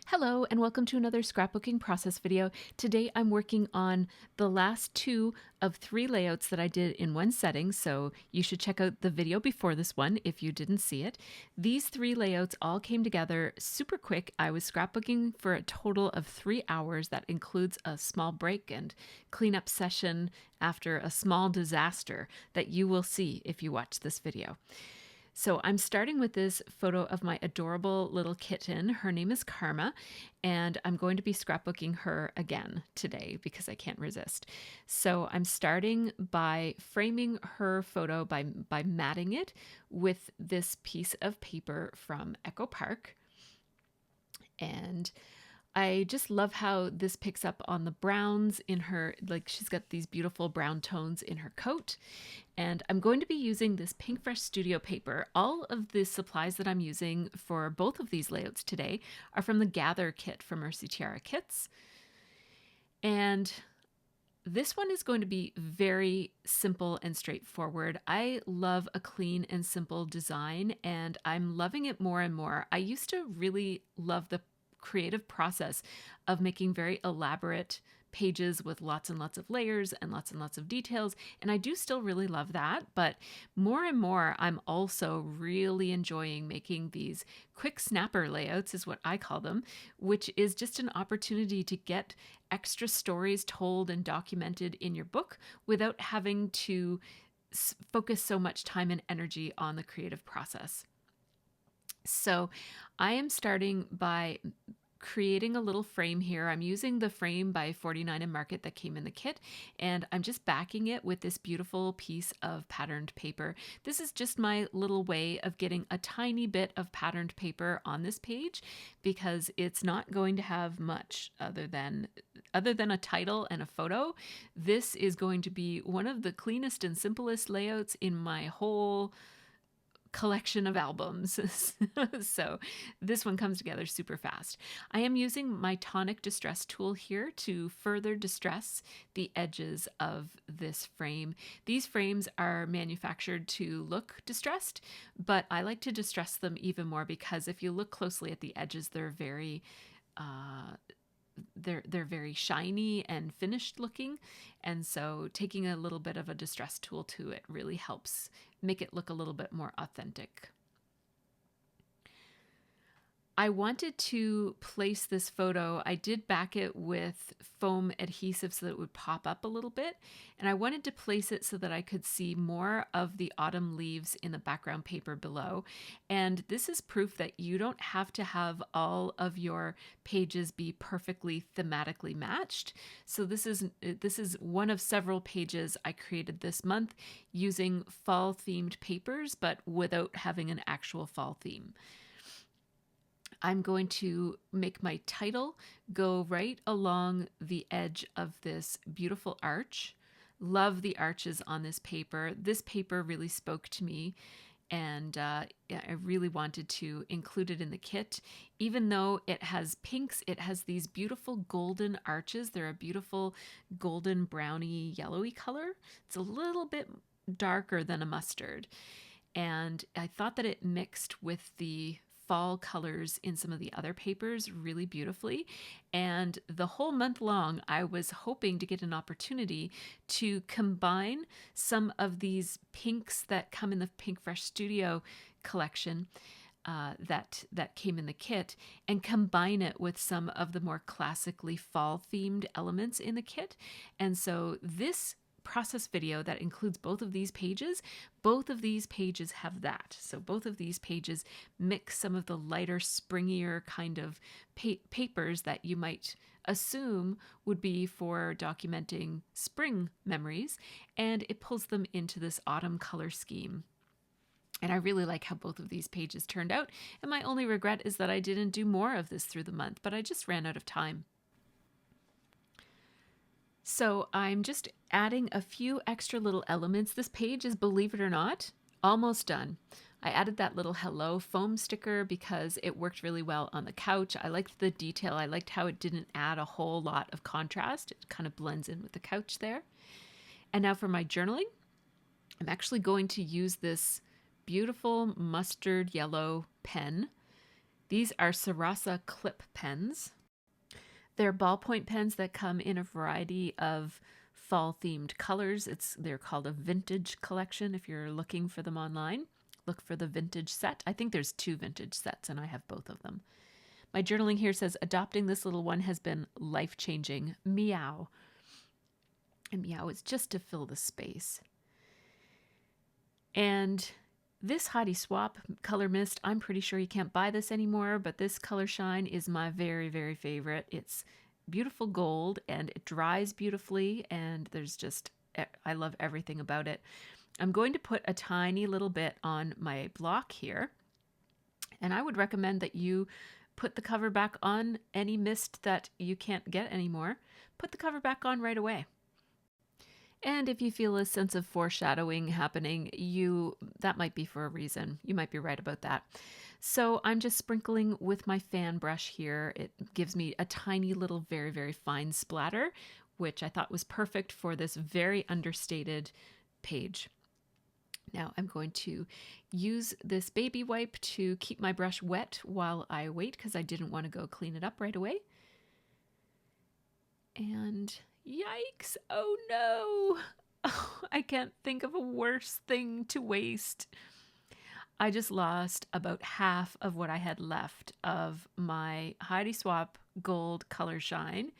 Hello and welcome to another scrapbooking process video. Today I'm working on the last two of three layouts that I did in one setting, so you should check out the video before this one if you didn't see it. These three layouts all came together super quick. I was scrapbooking for a total of 3 hours. That includes a small break and cleanup session after a small disaster that you will see if you watch this video. So I'm starting with this photo of my adorable little kitten. Her name is Karma, and I'm going to be scrapbooking her again today because I can't resist. So I'm starting by framing her photo by matting it with this piece of paper from Echo Park. And I just love how this picks up on the browns in her, like she's got these beautiful brown tones in her coat. And I'm going to be using this Pink Fresh Studio paper. All of the supplies that I'm using for both of these layouts today are from the Gather kit from MercyTiara Kits. And this one is going to be very simple and straightforward. I love a clean and simple design, and I'm loving it more and more. I used to really love the creative process of making very elaborate pages with lots and lots of layers and lots of details, and I do still really love that, but more and more I'm also really enjoying making these quick snapper layouts, is what I call them, which is just an opportunity to get extra stories told and documented in your book without having to focus so much time and energy on the creative process. So I am starting by creating a little frame here. I'm using the frame by 49 and Market that came in the kit, and I'm just backing it with this beautiful piece of patterned paper. This is just my little way of getting a tiny bit of patterned paper on this page because it's not going to have much other than a title and a photo. This is going to be one of the cleanest and simplest layouts in my whole collection of albums. So this one comes together super fast. I am using my tonic distress tool here to further distress the edges of this frame. These frames are manufactured to look distressed, but I like to distress them even more because if you look closely at the edges, they're very they're very shiny and finished looking, and so taking a little bit of a distress tool to it really helps make it look a little bit more authentic. I wanted to place this photo, I did back it with foam adhesive so that it would pop up a little bit, and I wanted to place it so that I could see more of the autumn leaves in the background paper below. And this is proof that you don't have to have all of your pages be perfectly thematically matched. So this is one of several pages I created this month using fall themed papers, but without having an actual fall theme. I'm going to make my title go right along the edge of this beautiful arch. Love the arches on this paper. This paper really spoke to me, and I really wanted to include it in the kit. Even though it has pinks, it has these beautiful golden arches. They're a beautiful golden browny yellowy color. It's a little bit darker than a mustard, and I thought that it mixed with the fall colors in some of the other papers really beautifully. And the whole month long, I was hoping to get an opportunity to combine some of these pinks that come in the Pink Fresh Studio collection that came in the kit, and combine it with some of the more classically fall themed elements in the kit. And so this process video that includes both of these pages have that. So both of these pages mix some of the lighter, springier kind of papers that you might assume would be for documenting spring memories, and it pulls them into this autumn color scheme. And I really like how both of these pages turned out, and my only regret is that I didn't do more of this through the month, but I just ran out of time. So I'm just adding a few extra little elements. This page is, believe it or not, almost done. I added that little hello foam sticker because it worked really well on the couch. I liked the detail. I liked how it didn't add a whole lot of contrast. It kind of blends in with the couch there. And now for my journaling, I'm actually going to use this beautiful mustard yellow pen These are Sarasa clip pens. They're ballpoint pens that come in a variety of fall-themed colors. They're called a vintage collection. If you're looking for them online, look for the vintage set. I think there's 2 vintage sets, and I have both of them. My journaling here says, adopting this little one has been life-changing. Meow. And meow is just to fill the space. And this Heidi Swapp color mist, I'm pretty sure you can't buy this anymore, but this color shine is my very, very favorite. It's beautiful gold and it dries beautifully, and I love everything about it. I'm going to put a tiny little bit on my block here, and I would recommend that you put the cover back on any mist that you can't get anymore. Put the cover back on right away. And if you feel a sense of foreshadowing happening, that might be for a reason. You might be right about that. So I'm just sprinkling with my fan brush here. It gives me a tiny little, very, very fine splatter, which I thought was perfect for this very understated page. Now I'm going to use this baby wipe to keep my brush wet while I wait, because I didn't want to go clean it up right away. And yikes, oh no, oh, I can't think of a worse thing to waste. I just lost about half of what I had left of my Heidi Swapp Gold Color Shine.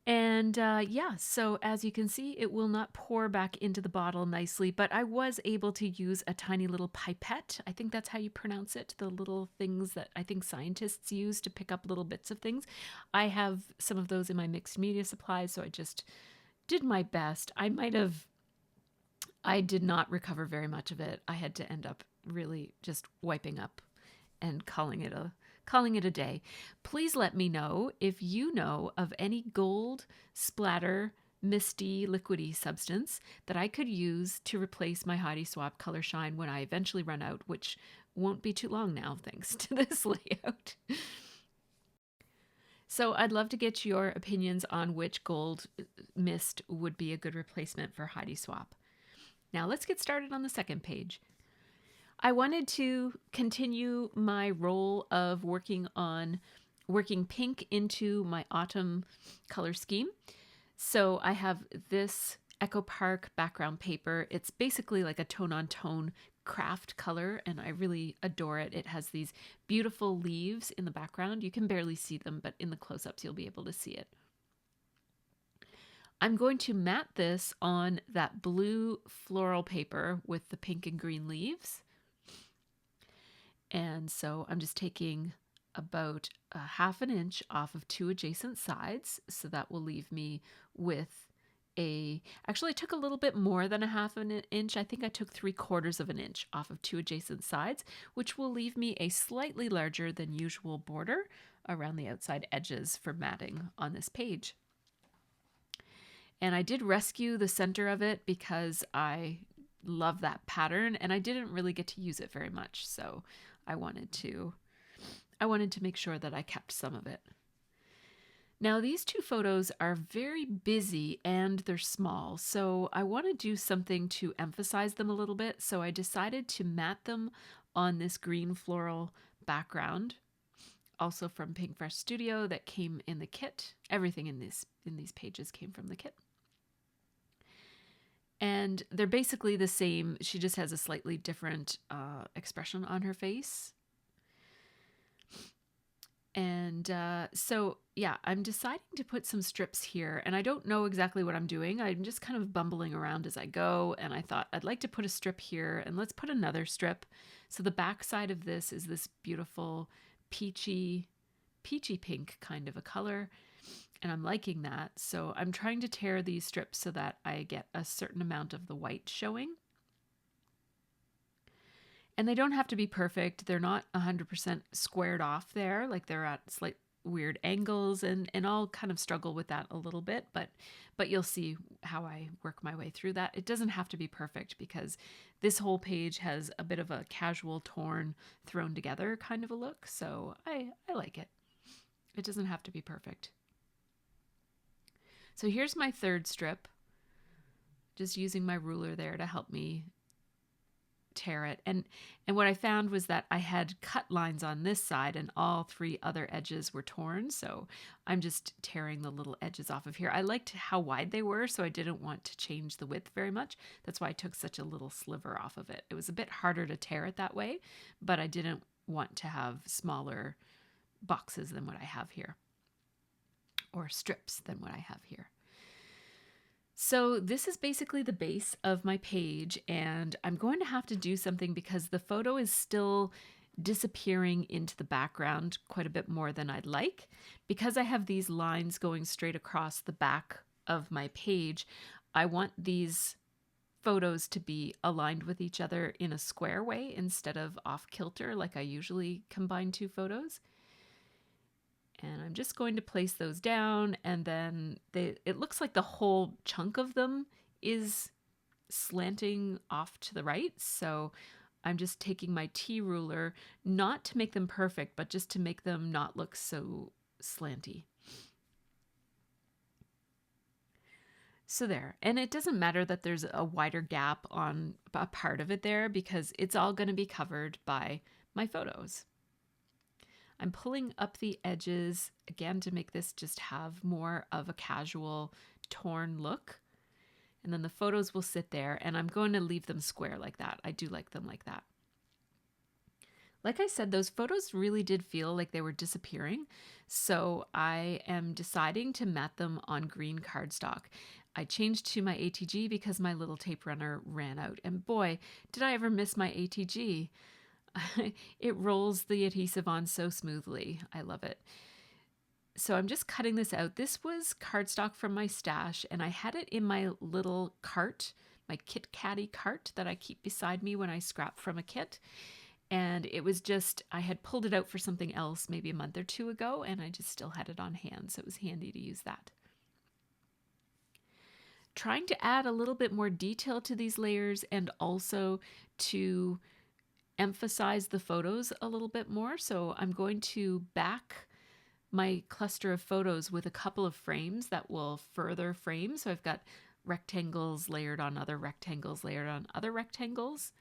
And yeah, so as you can see, it will not pour back into the bottle nicely, but I was able to use a tiny little pipette. I think that's how you pronounce it, the little things that I think scientists use to pick up little bits of things. I have some of those in my mixed media supplies, so I just did my best. I did not recover very much of it. I had to end up really just wiping up and calling it a day. Please let me know if you know of any gold splatter, misty, liquidy substance that I could use to replace my Heidi Swapp Color Shine when I eventually run out, which won't be too long now thanks to this layout. So I'd love to get your opinions on which gold mist would be a good replacement for Heidi Swapp. Now let's get started on the second page. I wanted to continue my role of working pink into my autumn color scheme. So I have this Echo Park background paper. It's basically like a tone-on-tone craft color, and I really adore it. It has these beautiful leaves in the background. You can barely see them, but in the close-ups you'll be able to see it. I'm going to mat this on that blue floral paper with the pink and green leaves. And so I'm just taking about a half an inch off of 2 adjacent sides. So that will leave me with actually I took a little bit more than a half an inch. I think I took 3/4 of an inch off of 2 adjacent sides, which will leave me a slightly larger than usual border around the outside edges for matting on this page. And I did rescue the center of it because I love that pattern and I didn't really get to use it very much. So I wanted to make sure that I kept some of it. Now these 2 photos are very busy and they're small, so I want to do something to emphasize them a little bit. So I decided to mat them on this green floral background, also from Pink Fresh Studio, that came in the kit. Everything in these pages came from the kit. And they're basically the same. She just has a slightly different expression on her face. And so, yeah, I'm deciding to put some strips here. And I don't know exactly what I'm doing. I'm just kind of bumbling around as I go. And I thought I'd like to put a strip here. And let's put another strip. So the back side of this is this beautiful peachy pink kind of a color. And I'm liking that. So I'm trying to tear these strips so that I get a certain amount of the white showing. And they don't have to be perfect. They're not 100% squared off there. Like they're at slight weird angles, and I'll kind of struggle with that a little bit, but you'll see how I work my way through that. It doesn't have to be perfect because this whole page has a bit of a casual, torn, thrown together kind of a look. So I like it. It doesn't have to be perfect. So here's my third strip, just using my ruler there to help me tear it. And what I found was that I had cut lines on this side and all 3 other edges were torn. So I'm just tearing the little edges off of here. I liked how wide they were, so I didn't want to change the width very much. That's why I took such a little sliver off of it. It was a bit harder to tear it that way, but I didn't want to have smaller boxes than what I have here, or strips than what I have here. So this is basically the base of my page, and I'm going to have to do something because the photo is still disappearing into the background quite a bit more than I'd like. Because I have these lines going straight across the back of my page, I want these photos to be aligned with each other in a square way instead of off kilter like I usually combine 2 photos. And I'm just going to place those down, and then it looks like the whole chunk of them is slanting off to the right. So I'm just taking my T ruler, not to make them perfect, but just to make them not look so slanty. So there, and it doesn't matter that there's a wider gap on a part of it there because it's all going to be covered by my photos. I'm pulling up the edges again to make this just have more of a casual torn look. And then the photos will sit there, and I'm going to leave them square like that. I do like them like that. Like I said, those photos really did feel like they were disappearing. So I am deciding to mat them on green cardstock. I changed to my ATG because my little tape runner ran out. And boy, did I ever miss my ATG. It rolls the adhesive on so smoothly. I love it. So I'm just cutting this out. This was cardstock from my stash, and I had it in my little cart, my Kit Caddy cart that I keep beside me when I scrap from a kit. And it was just, I had pulled it out for something else maybe a month or 2 ago, and I just still had it on hand, so it was handy to use that. Trying to add a little bit more detail to these layers and also to emphasize the photos a little bit more. So I'm going to back my cluster of photos with a couple of frames that will further frame. So I've got rectangles layered on other rectangles layered on other rectangles.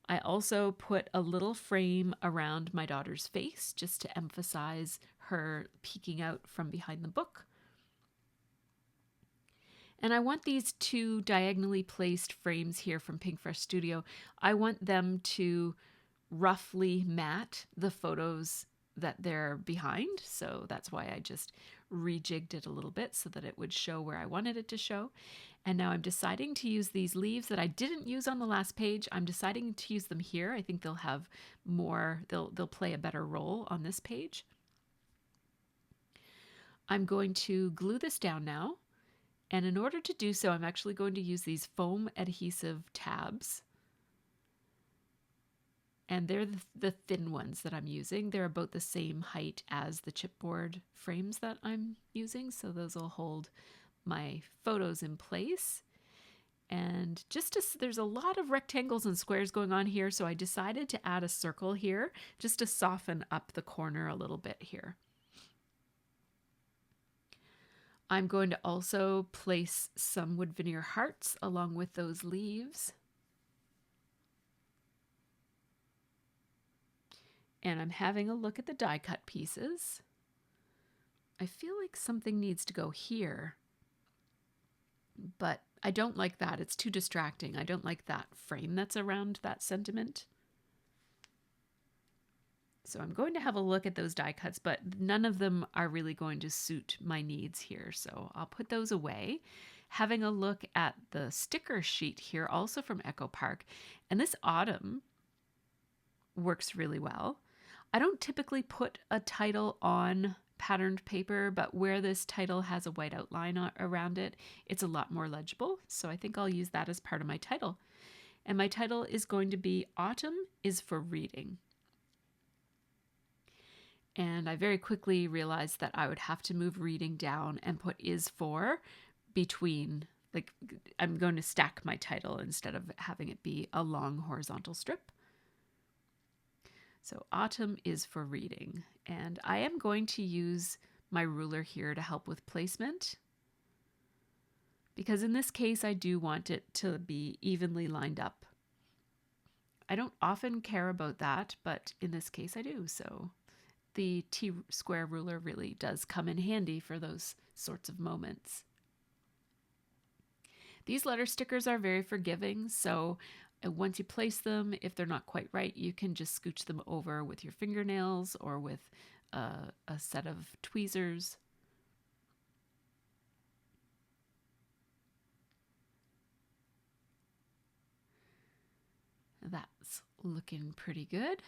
I also put a little frame around my daughter's face just to emphasize her peeking out from behind the book. And I want these 2 diagonally placed frames here from Pink Fresh Studio. I want them to roughly mat the photos that they're behind. So that's why I just rejigged it a little bit so that it would show where I wanted it to show. And now I'm deciding to use these leaves that I didn't use on the last page. I'm deciding to use them here. I think they'll have more, they'll play a better role on this page. I'm going to glue this down now. And in order to do so, I'm actually going to use these foam adhesive tabs. And they're the thin ones that I'm using. They're about the same height as the chipboard frames that I'm using. So those will hold my photos in place. And there's a lot of rectangles and squares going on here. So I decided to add a circle here just to soften up the corner a little bit here. I'm going to also place some wood veneer hearts along with those leaves. And I'm having a look at the die cut pieces. I feel like something needs to go here, but I don't like that. It's too distracting. I don't like that frame that's around that sentiment. So I'm going to have a look at those die cuts, but none of them are really going to suit my needs here. So I'll put those away. Having a look at the sticker sheet here, also from Echo Park. And this autumn works really well. I don't typically put a title on patterned paper, but where this title has a white outline around it, it's a lot more legible. So I think I'll use that as part of my title. And my title is going to be Autumn is for Reading. And I very quickly realized that I would have to move reading down and put is for between, like I'm going to stack my title instead of having it be a long horizontal strip. So autumn is for reading. And I am going to use my ruler here to help with placement, because in this case I do want it to be evenly lined up I don't often care about that, but in this case I do. So the T-square ruler really does come in handy for those sorts of moments. These letter stickers are very forgiving, so once you place them, if they're not quite right, you can just scooch them over with your fingernails or with a set of tweezers. That's looking pretty good.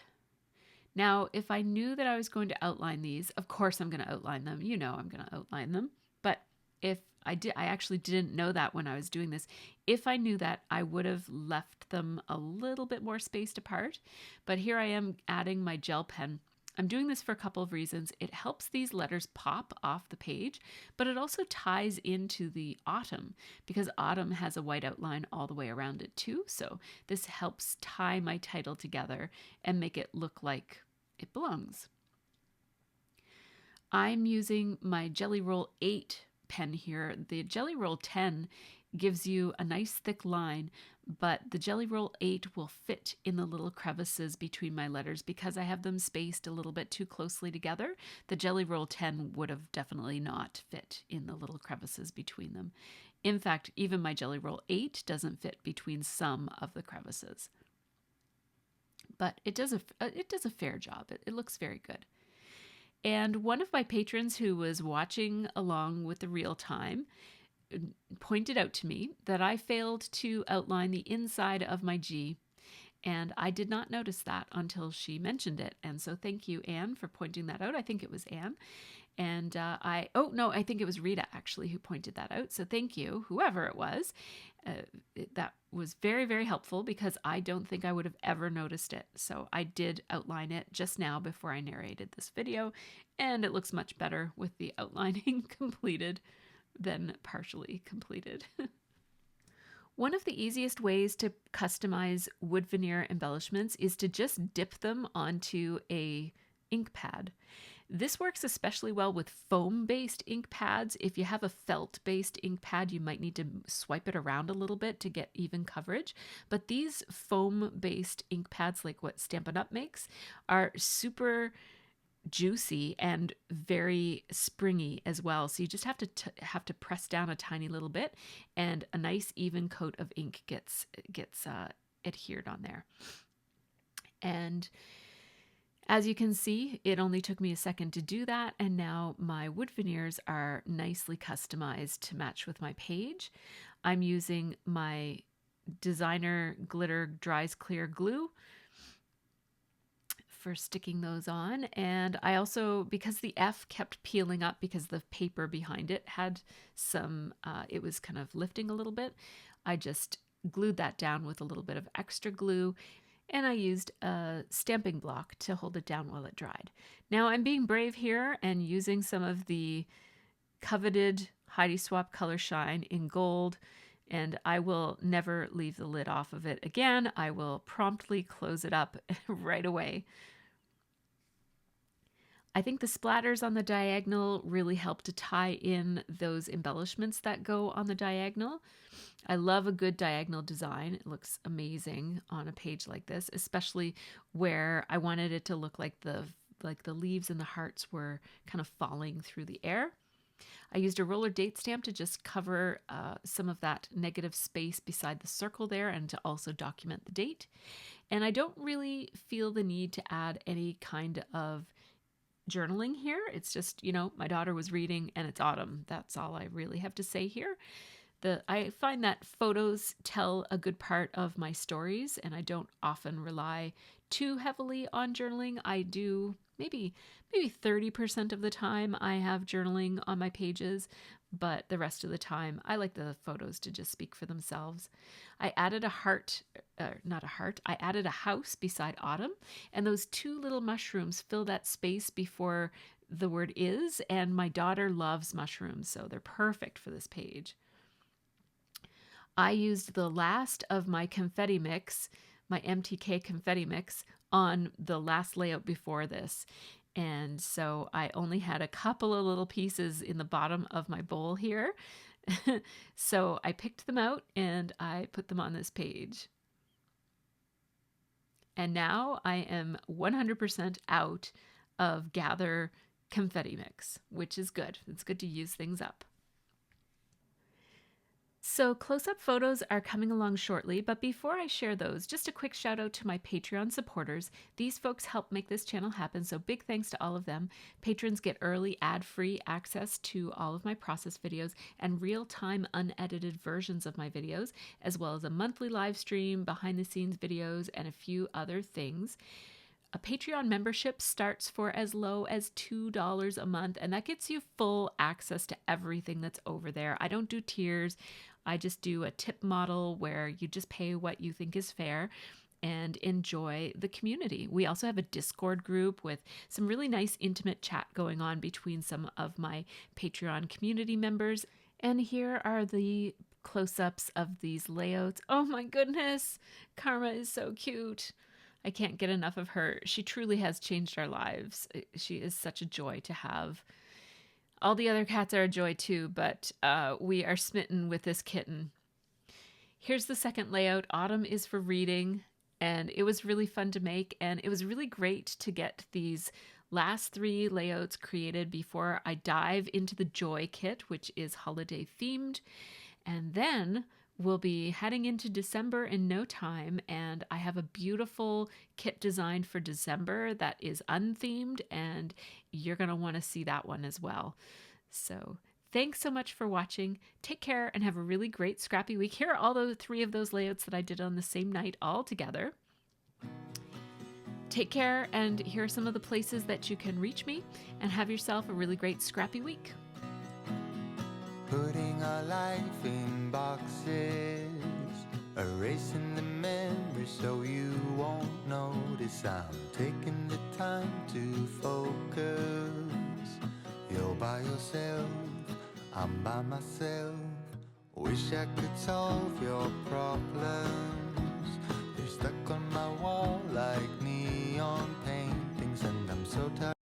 Now, if I knew that I was going to outline these, of course I'm going to outline them. You know I'm going to outline them. But if I actually didn't know that when I was doing this. If I knew that, I would have left them a little bit more spaced apart. But here I am adding my gel pen. I'm doing this for a couple of reasons. It helps these letters pop off the page, but it also ties into the autumn because autumn has a white outline all the way around it too. So this helps tie my title together and make it look like it belongs. I'm using my Jelly Roll 8 pen here. The Jelly Roll 10 gives you a nice thick line, but the Jelly Roll 8 will fit in the little crevices between my letters because I have them spaced a little bit too closely together. The Jelly Roll 10 would have definitely not fit in the little crevices between them. In fact, even my Jelly Roll 8 doesn't fit between some of the crevices. But it does a fair job. It looks very good. And one of my patrons who was watching along with the real time pointed out to me that I failed to outline the inside of my G, and I did not notice that until she mentioned it. And so thank you, Anne, for pointing that out. I think it was Anne. And I think it was Rita actually who pointed that out. So thank you, whoever it was. That was very, very helpful because I don't think I would have ever noticed it. So I did outline it just now before I narrated this video, and it looks much better with the outlining completed than partially completed. One of the easiest ways to customize wood veneer embellishments is to just dip them onto a ink pad. This works especially well with foam-based ink pads. If you have a felt-based ink pad, you might need to swipe it around a little bit to get even coverage. But these foam-based ink pads, like what Stampin' Up! Makes, are super juicy and very springy as well. So you just have to press down a tiny little bit, and a nice even coat of ink gets adhered on there. And as you can see, it only took me a second to do that, and now my wood veneers are nicely customized to match with my page. I'm using my designer glitter dries clear glue for sticking those on, and I also, because the F kept peeling up because the paper behind it had some, it was kind of lifting a little bit, I just glued that down with a little bit of extra glue, and I used a stamping block to hold it down while it dried. Now I'm being brave here and using some of the coveted Heidi Swapp Color Shine in gold, and I will never leave the lid off of it again. I will promptly close it up right away. I think the splatters on the diagonal really help to tie in those embellishments that go on the diagonal. I love a good diagonal design. It looks amazing on a page like this, especially where I wanted it to look like the leaves and the hearts were kind of falling through the air. I used a roller date stamp to just cover some of that negative space beside the circle there and to also document the date. And I don't really feel the need to add any kind of journaling here. It's just, my daughter was reading and it's autumn. That's all I really have to say here. I find that photos tell a good part of my stories, and I don't often rely too heavily on journaling. I do maybe 30% of the time I have journaling on my pages, but the rest of the time I like the photos to just speak for themselves. I added I added a house beside autumn, and those two little mushrooms fill that space before the word is, and my daughter loves mushrooms, so they're perfect for this page. I used the last of my confetti mix, my MTK confetti mix, on the last layout before this. And so I only had a couple of little pieces in the bottom of my bowl here. So I picked them out and I put them on this page. And now I am 100% out of Gather confetti mix, which is good. It's good to use things up. So close-up photos are coming along shortly, but before I share those, just a quick shout out to my Patreon supporters. These folks help make this channel happen, so big thanks to all of them. Patrons get early ad-free access to all of my process videos and real-time unedited versions of my videos, as well as a monthly live stream, behind-the-scenes videos, and a few other things. A Patreon membership starts for as low as $2 a month, and that gets you full access to everything that's over there. I don't do tiers. I just do a tip model where you just pay what you think is fair and enjoy the community. We also have a Discord group with some really nice intimate chat going on between some of my Patreon community members. And here are the close-ups of these layouts. Oh my goodness, Karma is so cute. I can't get enough of her. She truly has changed our lives. She is such a joy to have. All the other cats are a joy too, but we are smitten with this kitten. Here's the second layout. Autumn is for reading, and it was really fun to make, and it was really great to get these last 3 layouts created before I dive into the Joy kit, which is holiday themed. And then we'll be heading into December in no time, and I have a beautiful kit designed for December that is unthemed, and you're going to want to see that one as well. So thanks so much for watching. Take care and have a really great scrappy week. Here are all the 3 of those layouts that I did on the same night all together. Take care, and here are some of the places that you can reach me, and have yourself a really great scrappy week. Putting our life in boxes, erasing the memories so you won't notice. I'm taking the time to focus. You're by yourself, I'm by myself. Wish I could solve your problem.